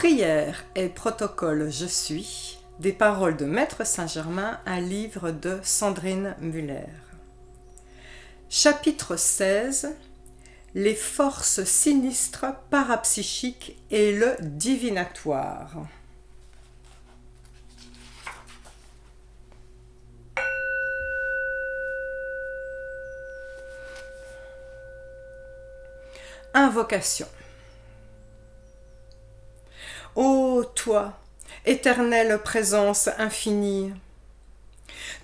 Prière et protocole je suis, des paroles de Maître Saint-Germain, un livre de Sandrine Müller. Chapitre 16. Les forces sinistres parapsychiques et le divinatoire. Invocation. Ô toi, éternelle présence infinie,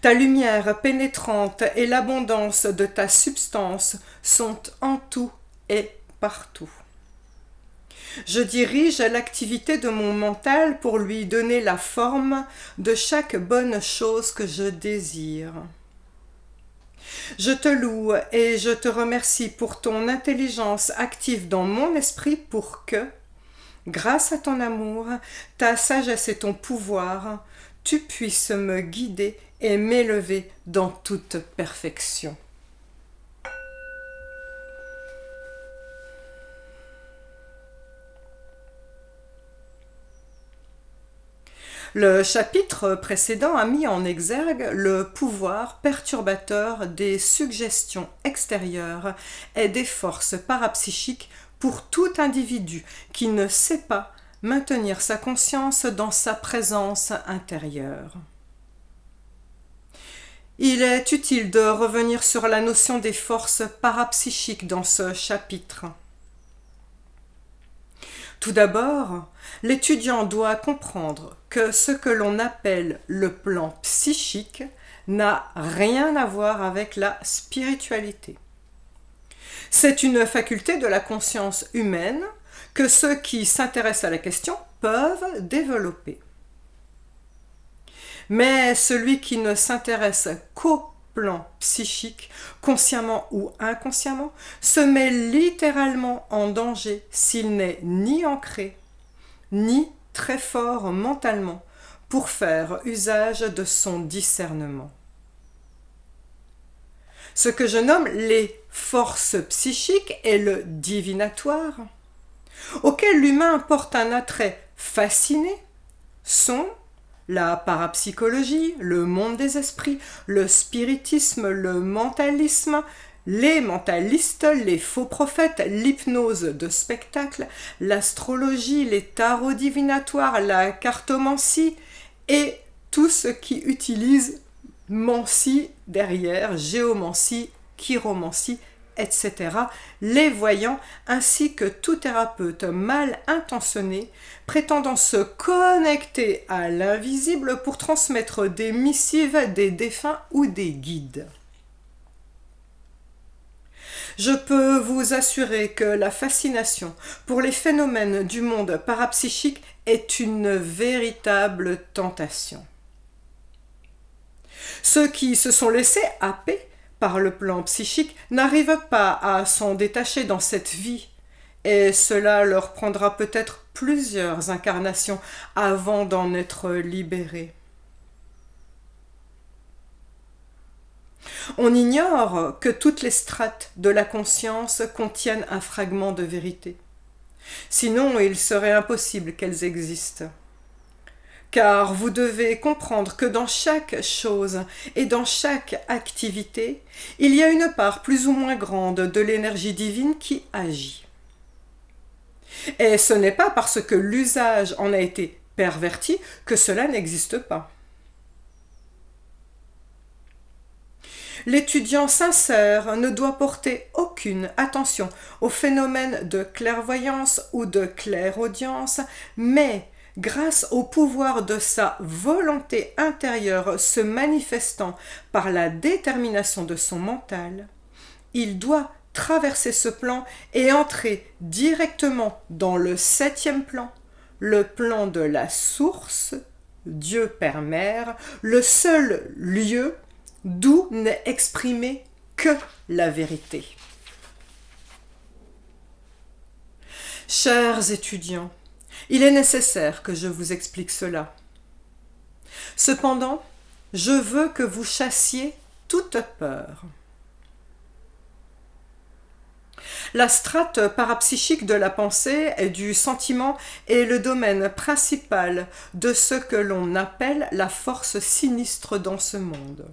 ta lumière pénétrante et l'abondance de ta substance sont en tout et partout. Je dirige l'activité de mon mental pour lui donner la forme de chaque bonne chose que je désire. Je te loue et je te remercie pour ton intelligence active dans mon esprit pour que, grâce à ton amour, ta sagesse et ton pouvoir, tu puisses me guider et m'élever dans toute perfection. Le chapitre précédent a mis en exergue le pouvoir perturbateur des suggestions extérieures et des forces parapsychiques pour tout individu qui ne sait pas maintenir sa conscience dans sa présence intérieure. Il est utile de revenir sur la notion des forces parapsychiques dans ce chapitre. Tout d'abord, l'étudiant doit comprendre que ce que l'on appelle le plan psychique n'a rien à voir avec la spiritualité. C'est une faculté de la conscience humaine que ceux qui s'intéressent à la question peuvent développer. Mais celui qui ne s'intéresse qu'au plan psychique, consciemment ou inconsciemment, se met littéralement en danger s'il n'est ni ancré, ni très fort mentalement pour faire usage de son discernement. Ce que je nomme les forces psychiques et le divinatoire, auquel l'humain porte un attrait fasciné, sont la parapsychologie, le monde des esprits, le spiritisme, le mentalisme, les mentalistes, les faux prophètes, l'hypnose de spectacle, l'astrologie, les tarots divinatoires, la cartomancie et tout ce qui utilise mancie derrière, géomancie, chiromancie, etc., les voyants, ainsi que tout thérapeute mal intentionné prétendant se connecter à l'invisible pour transmettre des missives des défunts ou des guides. Je peux vous assurer que la fascination pour les phénomènes du monde parapsychique est une véritable tentation. Ceux qui se sont laissés happer par le plan psychique n'arrivent pas à s'en détacher dans cette vie, et cela leur prendra peut-être plusieurs incarnations avant d'en être libérés. On ignore que toutes les strates de la conscience contiennent un fragment de vérité. Sinon, il serait impossible qu'elles existent. Car vous devez comprendre que dans chaque chose et dans chaque activité, il y a une part plus ou moins grande de l'énergie divine qui agit. Et ce n'est pas parce que l'usage en a été perverti que cela n'existe pas. L'étudiant sincère ne doit porter aucune attention au phénomène de clairvoyance ou de clairaudience, mais grâce au pouvoir de sa volonté intérieure se manifestant par la détermination de son mental, il doit traverser ce plan et entrer directement dans le 7e plan, le plan de la source, Dieu Père Mère, le seul lieu d'où n'est exprimée que la vérité. Chers étudiants, il est nécessaire que je vous explique cela. Cependant, je veux que vous chassiez toute peur. La strate parapsychique de la pensée et du sentiment est le domaine principal de ce que l'on appelle la force sinistre dans ce monde.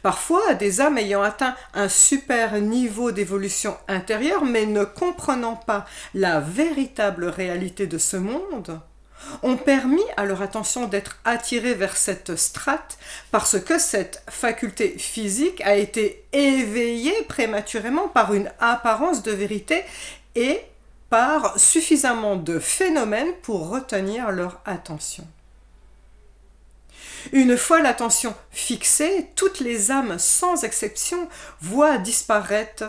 Parfois, des âmes ayant atteint un super niveau d'évolution intérieure, mais ne comprenant pas la véritable réalité de ce monde, ont permis à leur attention d'être attirée vers cette strate parce que cette faculté physique a été éveillée prématurément par une apparence de vérité et par suffisamment de phénomènes pour retenir leur attention. Une fois l'attention fixée, toutes les âmes sans exception voient disparaître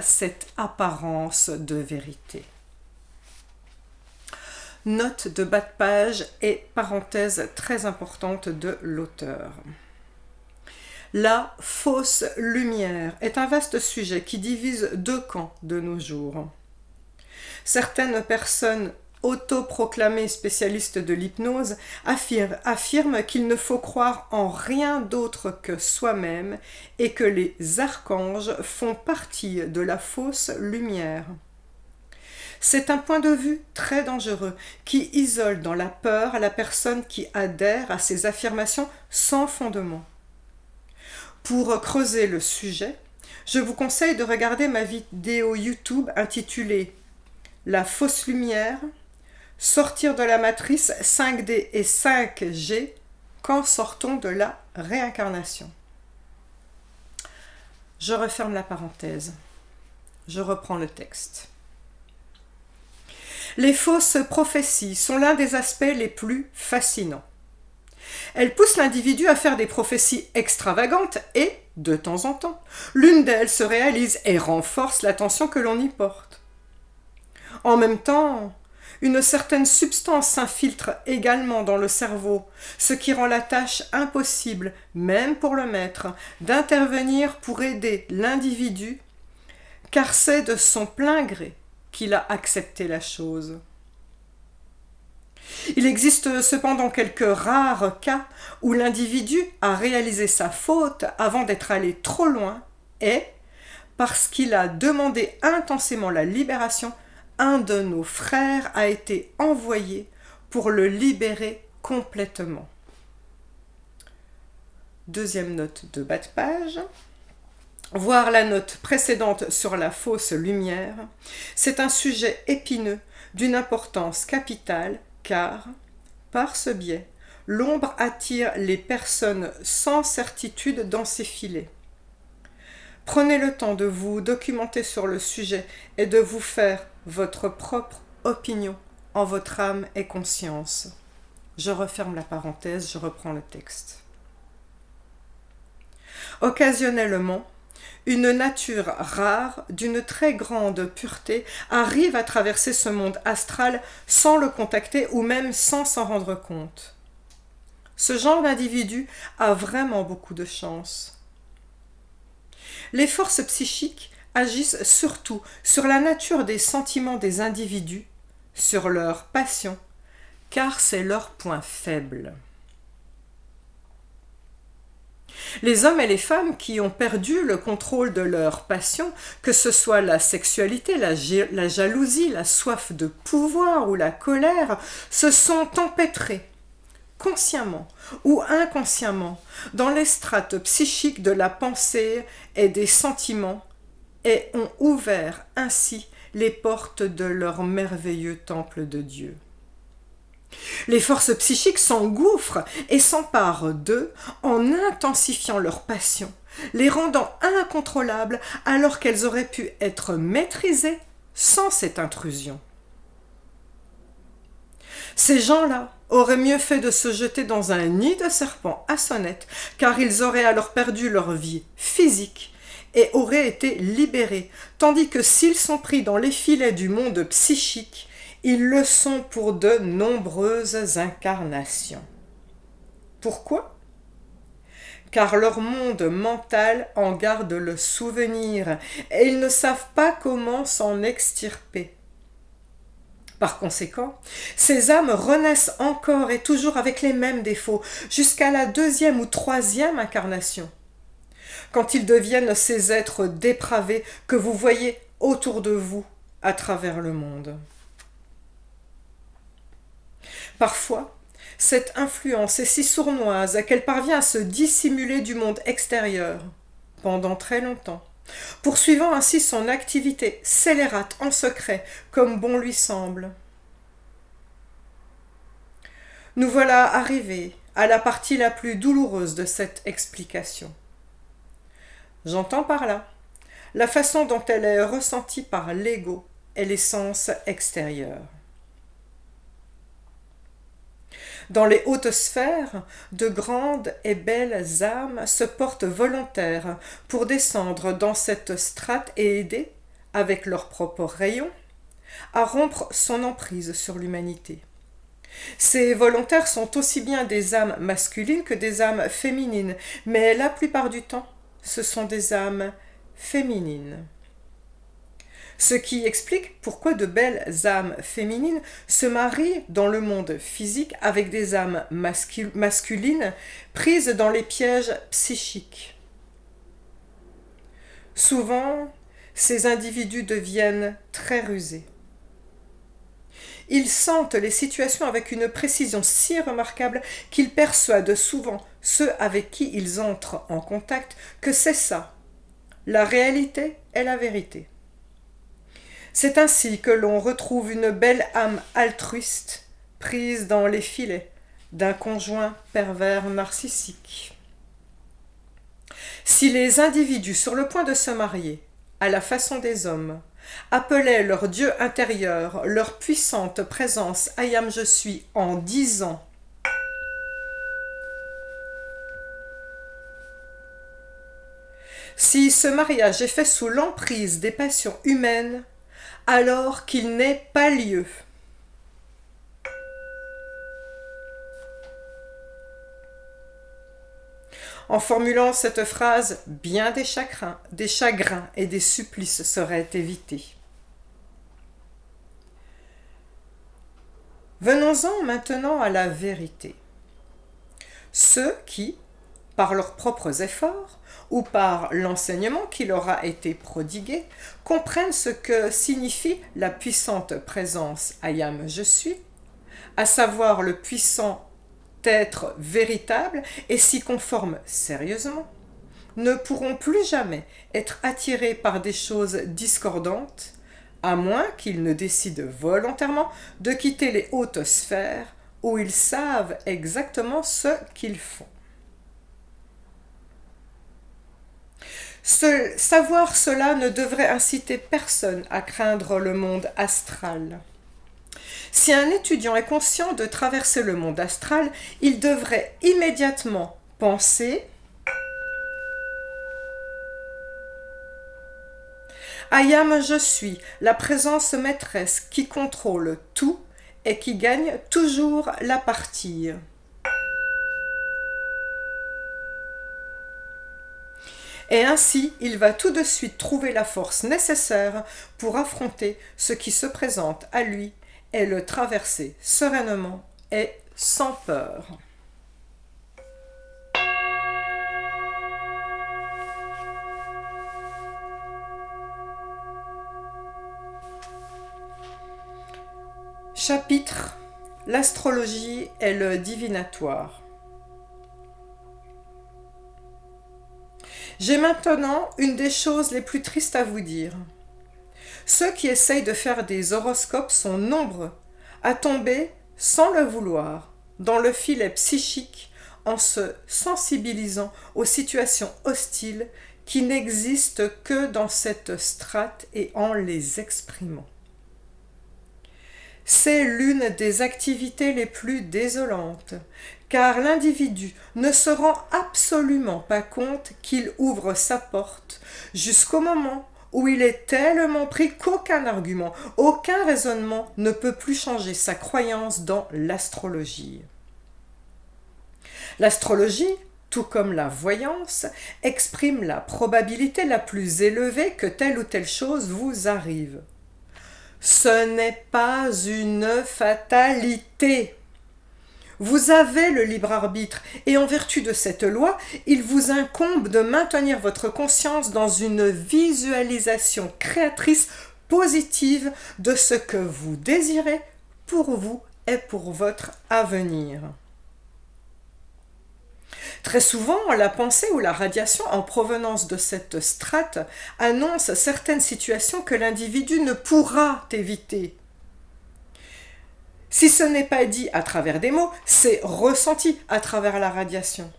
cette apparence de vérité. Note de bas de page et parenthèse très importante de l'auteur. La fausse lumière est un vaste sujet qui divise deux camps de nos jours. Certaines personnes autoproclamées spécialistes de l'hypnose affirment qu'il ne faut croire en rien d'autre que soi-même et que les archanges font partie de la fausse lumière. C'est un point de vue très dangereux qui isole dans la peur la personne qui adhère à ces affirmations sans fondement. Pour creuser le sujet, je vous conseille de regarder ma vidéo YouTube intitulée « La fausse lumière, sortir de la matrice 5D et 5G, quand sort-on de la réincarnation ?» Je referme la parenthèse. Je reprends le texte. Les fausses prophéties sont l'un des aspects les plus fascinants. Elles poussent l'individu à faire des prophéties extravagantes et, de temps en temps, l'une d'elles se réalise et renforce l'attention que l'on y porte. En même temps, une certaine substance s'infiltre également dans le cerveau, ce qui rend la tâche impossible, même pour le maître, d'intervenir pour aider l'individu, car c'est de son plein gré qu'il a accepté la chose. Il existe cependant quelques rares cas où l'individu a réalisé sa faute avant d'être allé trop loin et, parce qu'il a demandé intensément la libération, un de nos frères a été envoyé pour le libérer complètement. Deuxième note de bas de page. Voir la note précédente sur la fausse lumière, c'est un sujet épineux d'une importance capitale car, par ce biais, l'ombre attire les personnes sans certitude dans ses filets. Prenez le temps de vous documenter sur le sujet et de vous faire votre propre opinion en votre âme et conscience. Je referme la parenthèse, je reprends le texte. Occasionnellement, une nature rare, d'une très grande pureté, arrive à traverser ce monde astral sans le contacter ou même sans s'en rendre compte. Ce genre d'individu a vraiment beaucoup de chance. Les forces psychiques agissent surtout sur la nature des sentiments des individus, sur leurs passions, car c'est leur point faible. Les hommes et les femmes qui ont perdu le contrôle de leurs passions, que ce soit la sexualité, la jalousie, la soif de pouvoir ou la colère, se sont empêtrés, consciemment ou inconsciemment, dans les strates psychiques de la pensée et des sentiments, et ont ouvert ainsi les portes de leur merveilleux temple de Dieu. Les forces psychiques s'engouffrent et s'emparent d'eux en intensifiant leurs passions, les rendant incontrôlables alors qu'elles auraient pu être maîtrisées sans cette intrusion. Ces gens-là auraient mieux fait de se jeter dans un nid de serpents à sonnette, car ils auraient alors perdu leur vie physique et auraient été libérés, tandis que s'ils sont pris dans les filets du monde psychique, ils le sont pour de nombreuses incarnations. Pourquoi ? Car leur monde mental en garde le souvenir et ils ne savent pas comment s'en extirper. Par conséquent, ces âmes renaissent encore et toujours avec les mêmes défauts, jusqu'à la 2e ou 3e incarnation. quand ils deviennent ces êtres dépravés que vous voyez autour de vous à travers le monde. Parfois, cette influence est si sournoise qu'elle parvient à se dissimuler du monde extérieur pendant très longtemps, poursuivant ainsi son activité scélérate en secret comme bon lui semble. Nous voilà arrivés à la partie la plus douloureuse de cette explication. J'entends par là la façon dont elle est ressentie par l'ego et l'essence extérieure. Dans les hautes sphères, de grandes et belles âmes se portent volontaires pour descendre dans cette strate et aider, avec leurs propres rayons, à rompre son emprise sur l'humanité. Ces volontaires sont aussi bien des âmes masculines que des âmes féminines, mais la plupart du temps, ce sont des âmes féminines. Ce qui explique pourquoi de belles âmes féminines se marient dans le monde physique avec des âmes masculines prises dans les pièges psychiques. Souvent, ces individus deviennent très rusés. Ils sentent les situations avec une précision si remarquable qu'ils persuadent souvent ceux avec qui ils entrent en contact que c'est ça, la réalité est la vérité. C'est ainsi que l'on retrouve une belle âme altruiste prise dans les filets d'un conjoint pervers narcissique. Si les individus sur le point de se marier, à la façon des hommes, appelaient leur Dieu intérieur, leur puissante présence « I am je suis » en disant « Si ce mariage est fait sous l'emprise des passions humaines, alors qu'il n'ait pas lieu. » En formulant cette phrase, bien des chagrins et des supplices seraient évités. Venons-en maintenant à la vérité. Ceux qui, par leurs propres efforts, ou par l'enseignement qui leur a été prodigué, comprennent ce que signifie la puissante présence « I am, je suis », à savoir le puissant être véritable et s'y conforment sérieusement, ne pourront plus jamais être attirés par des choses discordantes, à moins qu'ils ne décident volontairement de quitter les hautes sphères où ils savent exactement ce qu'ils font. Savoir cela ne devrait inciter personne à craindre le monde astral. Si un étudiant est conscient de traverser le monde astral, il devrait immédiatement penser « I am, je suis, la présence maîtresse qui contrôle tout et qui gagne toujours la partie. » Et ainsi, il va tout de suite trouver la force nécessaire pour affronter ce qui se présente à lui et le traverser sereinement et sans peur. Chapitre : L'astrologie et le divinatoire. J'ai maintenant une des choses les plus tristes à vous dire. Ceux qui essayent de faire des horoscopes sont nombreux à tomber, sans le vouloir, dans le filet psychique en se sensibilisant aux situations hostiles qui n'existent que dans cette strate et en les exprimant. C'est l'une des activités les plus désolantes, car l'individu ne se rend absolument pas compte qu'il ouvre sa porte jusqu'au moment où il est tellement pris qu'aucun argument, aucun raisonnement ne peut plus changer sa croyance dans l'astrologie. L'astrologie, tout comme la voyance, exprime la probabilité la plus élevée que telle ou telle chose vous arrive. Ce n'est pas une fatalité. Vous avez le libre arbitre et en vertu de cette loi, il vous incombe de maintenir votre conscience dans une visualisation créatrice positive de ce que vous désirez pour vous et pour votre avenir. Très souvent, la pensée ou la radiation en provenance de cette strate annonce certaines situations que l'individu ne pourra éviter. Si ce n'est pas dit à travers des mots, c'est ressenti à travers la radiation.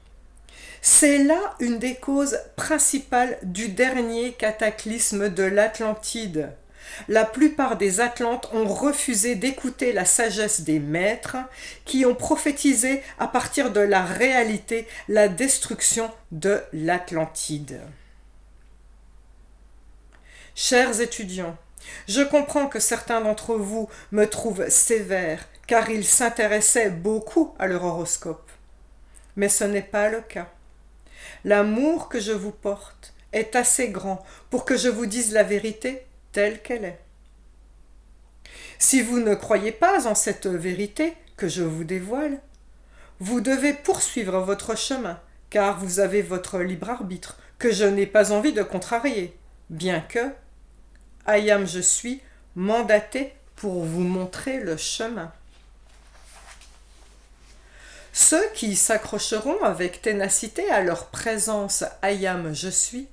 C'est là une des causes principales du dernier cataclysme de l'Atlantide. La plupart des Atlantes ont refusé d'écouter la sagesse des maîtres qui ont prophétisé à partir de la réalité la destruction de l'Atlantide. Chers étudiants, je comprends que certains d'entre vous me trouvent sévère car ils s'intéressaient beaucoup à leur horoscope. Mais ce n'est pas le cas. L'amour que je vous porte est assez grand pour que je vous dise la vérité telle qu'elle est. Si vous ne croyez pas en cette vérité que je vous dévoile, vous devez poursuivre votre chemin, car vous avez votre libre arbitre, que je n'ai pas envie de contrarier, bien que, Ayam je suis, mandaté pour vous montrer le chemin. Ceux qui s'accrocheront avec ténacité à leur présence Ayam je suis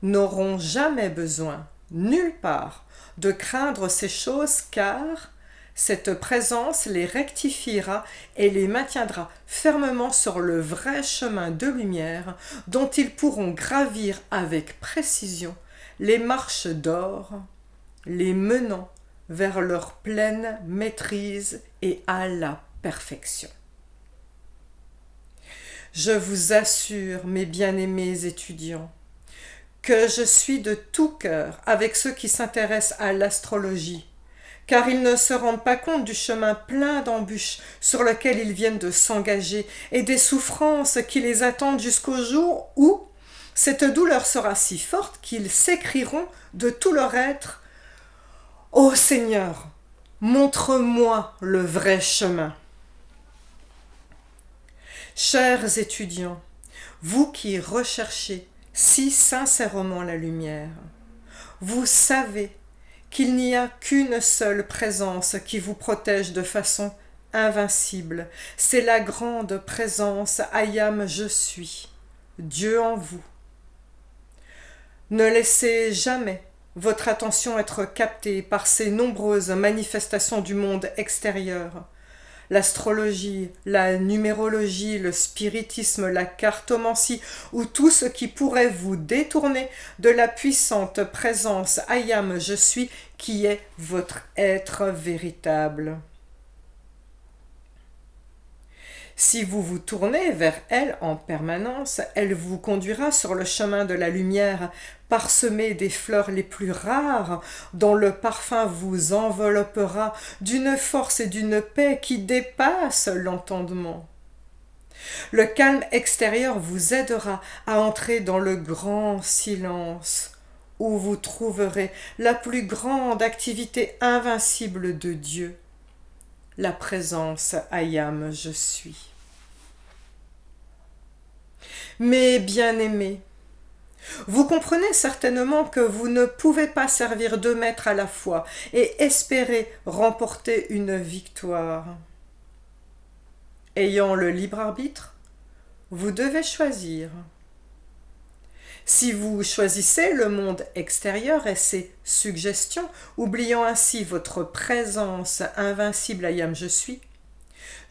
n'auront jamais besoin, nulle part, de craindre ces choses car cette présence les rectifiera et les maintiendra fermement sur le vrai chemin de lumière dont ils pourront gravir avec précision les marches d'or, les menant vers leur pleine maîtrise et à la perfection. Je vous assure, mes bien-aimés étudiants, que je suis de tout cœur avec ceux qui s'intéressent à l'astrologie, car ils ne se rendent pas compte du chemin plein d'embûches sur lequel ils viennent de s'engager et des souffrances qui les attendent jusqu'au jour où cette douleur sera si forte qu'ils s'écrieront de tout leur être « Ô Seigneur, montre-moi le vrai chemin !» Chers étudiants, vous qui recherchez si sincèrement la lumière, vous savez qu'il n'y a qu'une seule présence qui vous protège de façon invincible. C'est la grande présence Ayam je suis, Dieu en vous. Ne laissez jamais votre attention être captée par ces nombreuses manifestations du monde extérieur. L'astrologie, la numérologie, le spiritisme, la cartomancie ou tout ce qui pourrait vous détourner de la puissante présence Ayam je suis qui est votre être véritable. Si vous vous tournez vers elle en permanence, elle vous conduira sur le chemin de la lumière, parsemé des fleurs les plus rares, dont le parfum vous enveloppera d'une force et d'une paix qui dépassent l'entendement. Le calme extérieur vous aidera à entrer dans le grand silence, où vous trouverez la plus grande activité invincible de Dieu, la présence Ayam je suis. Mes bien-aimés, vous comprenez certainement que vous ne pouvez pas servir deux maîtres à la fois et espérer remporter une victoire. Ayant le libre arbitre, vous devez choisir. Si vous choisissez le monde extérieur et ses suggestions, oubliant ainsi votre présence invincible Ayam je suis,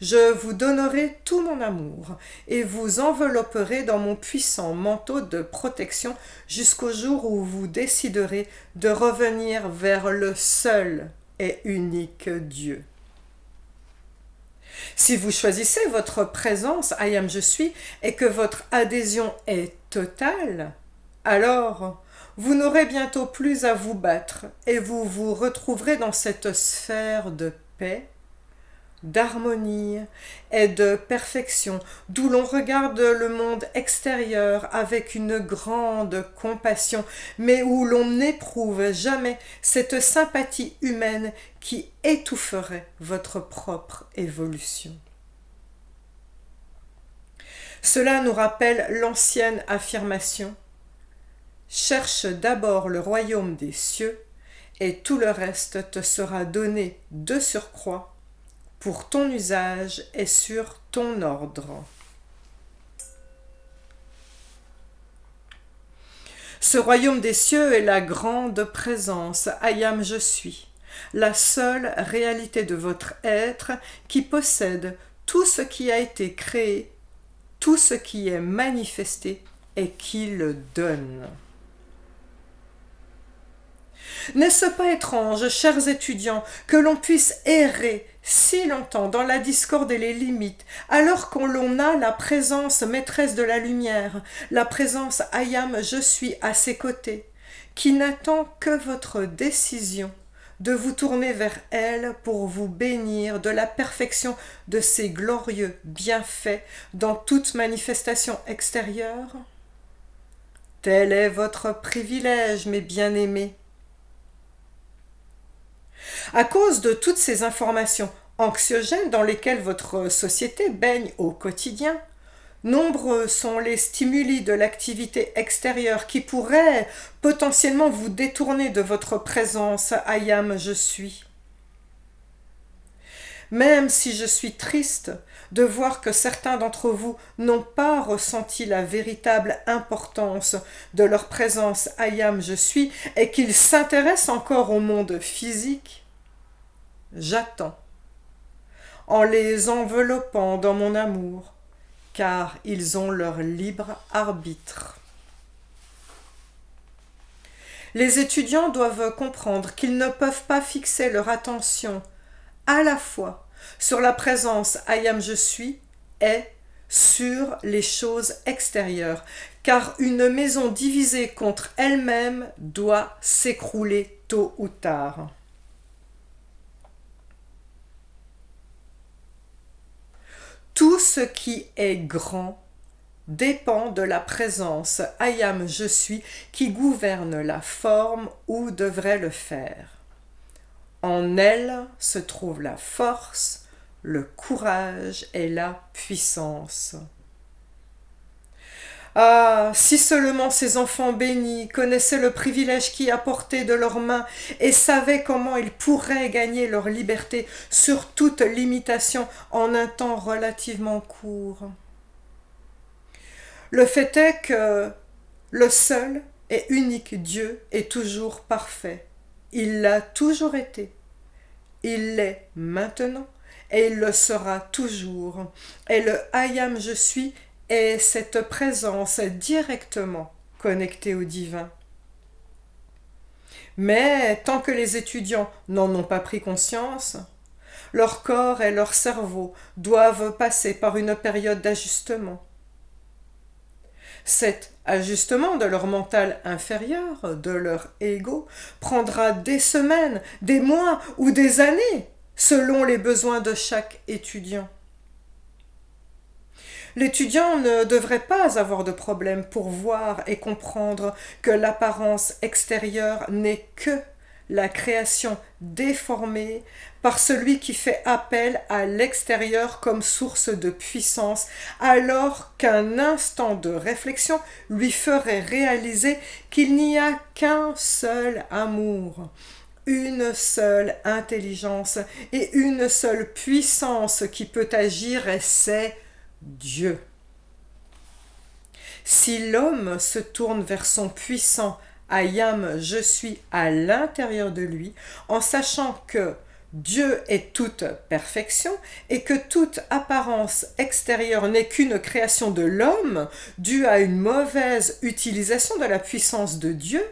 je vous donnerai tout mon amour et vous envelopperai dans mon puissant manteau de protection jusqu'au jour où vous déciderez de revenir vers le seul et unique Dieu. Si vous choisissez votre présence Ayam je suis et que votre adhésion est totale, alors vous n'aurez bientôt plus à vous battre et vous vous retrouverez dans cette sphère de paix, d'harmonie et de perfection, d'où l'on regarde le monde extérieur avec une grande compassion, mais où l'on n'éprouve jamais cette sympathie humaine qui étoufferait votre propre évolution. Cela nous rappelle l'ancienne affirmation: cherche d'abord le royaume des cieux, et tout le reste te sera donné de surcroît pour ton usage et sur ton ordre. Ce royaume des cieux est la grande présence, Ayam je suis, la seule réalité de votre être qui possède tout ce qui a été créé, tout ce qui est manifesté et qui le donne. N'est-ce pas étrange, chers étudiants, que l'on puisse errer si longtemps dans la discorde et les limites, alors qu'on l'on a la présence maîtresse de la lumière, la présence Ayam je suis à ses côtés, qui n'attend que votre décision de vous tourner vers elle pour vous bénir de la perfection de ses glorieux bienfaits dans toute manifestation extérieure? Tel est votre privilège, mes bien-aimés. À cause de toutes ces informations anxiogènes dans lesquelles votre société baigne au quotidien, nombreux sont les stimuli de l'activité extérieure qui pourraient potentiellement vous détourner de votre présence Ayam je suis. Même si je suis triste de voir que certains d'entre vous n'ont pas ressenti la véritable importance de leur présence Ayam je suis et qu'ils s'intéressent encore au monde physique, j'attends, en les enveloppant dans mon amour, car ils ont leur libre arbitre. Les étudiants doivent comprendre qu'ils ne peuvent pas fixer leur attention à la fois sur la présence Ayam je suis et sur les choses extérieures, car une maison divisée contre elle-même doit s'écrouler tôt ou tard. Tout ce qui est grand dépend de la présence Ayam je suis qui gouverne la forme ou devrait le faire. En elle se trouve la force, le courage et la puissance. Ah, si seulement ces enfants bénis connaissaient le privilège qui est à portée de leurs mains et savaient comment ils pourraient gagner leur liberté sur toute limitation en un temps relativement court. Le fait est que le seul et unique Dieu est toujours parfait. Il l'a toujours été. Il l'est maintenant et il le sera toujours. Et le Ayam je suis est cette présence directement connectée au divin. Mais tant que les étudiants n'en ont pas pris conscience, leur corps et leur cerveau doivent passer par une période d'ajustement. Cet ajustement de leur mental inférieur, de leur ego, prendra des semaines, des mois ou des années, selon les besoins de chaque étudiant. L'étudiant ne devrait pas avoir de problème pour voir et comprendre que l'apparence extérieure n'est que la création déformée par celui qui fait appel à l'extérieur comme source de puissance, alors qu'un instant de réflexion lui ferait réaliser qu'il n'y a qu'un seul amour, une seule intelligence et une seule puissance qui peut agir, et c'est Dieu. Si l'homme se tourne vers son puissant Ayam je suis à l'intérieur de lui, en sachant que Dieu est toute perfection et que toute apparence extérieure n'est qu'une création de l'homme due à une mauvaise utilisation de la puissance de Dieu,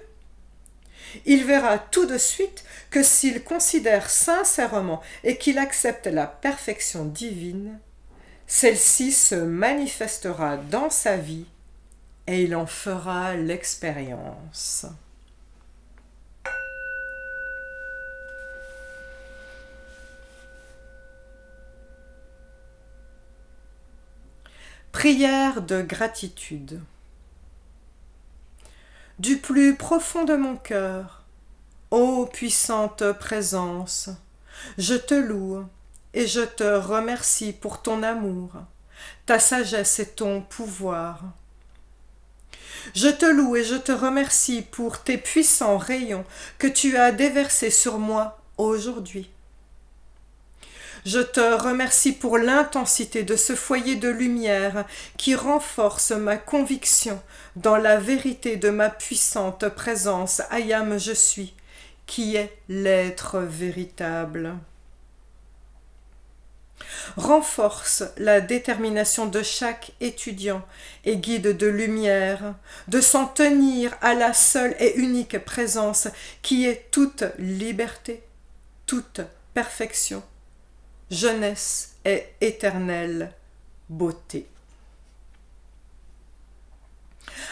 il verra tout de suite que s'il considère sincèrement et qu'il accepte la perfection divine, celle-ci se manifestera dans sa vie et il en fera l'expérience. Prière de gratitude. Du plus profond de mon cœur, ô puissante présence, je te loue et je te remercie pour ton amour, ta sagesse et ton pouvoir. Je te loue et je te remercie pour tes puissants rayons que tu as déversés sur moi aujourd'hui. Je te remercie pour l'intensité de ce foyer de lumière qui renforce ma conviction dans la vérité de ma puissante présence, Ayam je suis, qui est l'être véritable. Renforce la détermination de chaque étudiant et guide de lumière de s'en tenir à la seule et unique présence qui est toute liberté, toute perfection, jeunesse et éternelle beauté.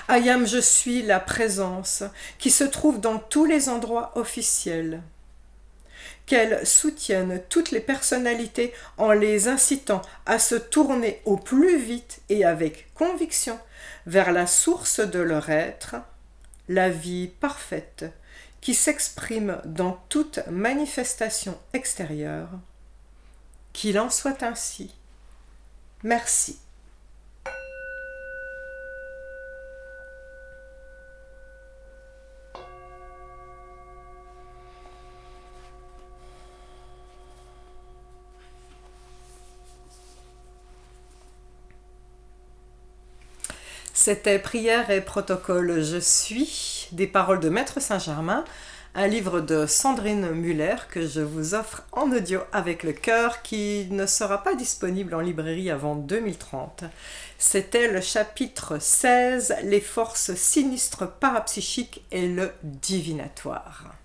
Ayam, je suis la présence qui se trouve dans tous les endroits officiels. Qu'elle soutienne toutes les personnalités en les incitant à se tourner au plus vite et avec conviction vers la source de leur être, la vie parfaite qui s'exprime dans toute manifestation extérieure. Qu'il en soit ainsi. Merci. C'était Prière et protocole Je suis, des paroles de Maître Saint-Germain, un livre de Sandrine Muller que je vous offre en audio avec le cœur qui ne sera pas disponible en librairie avant 2030. C'était le chapitre 16, les forces sinistres parapsychiques et le divinatoire.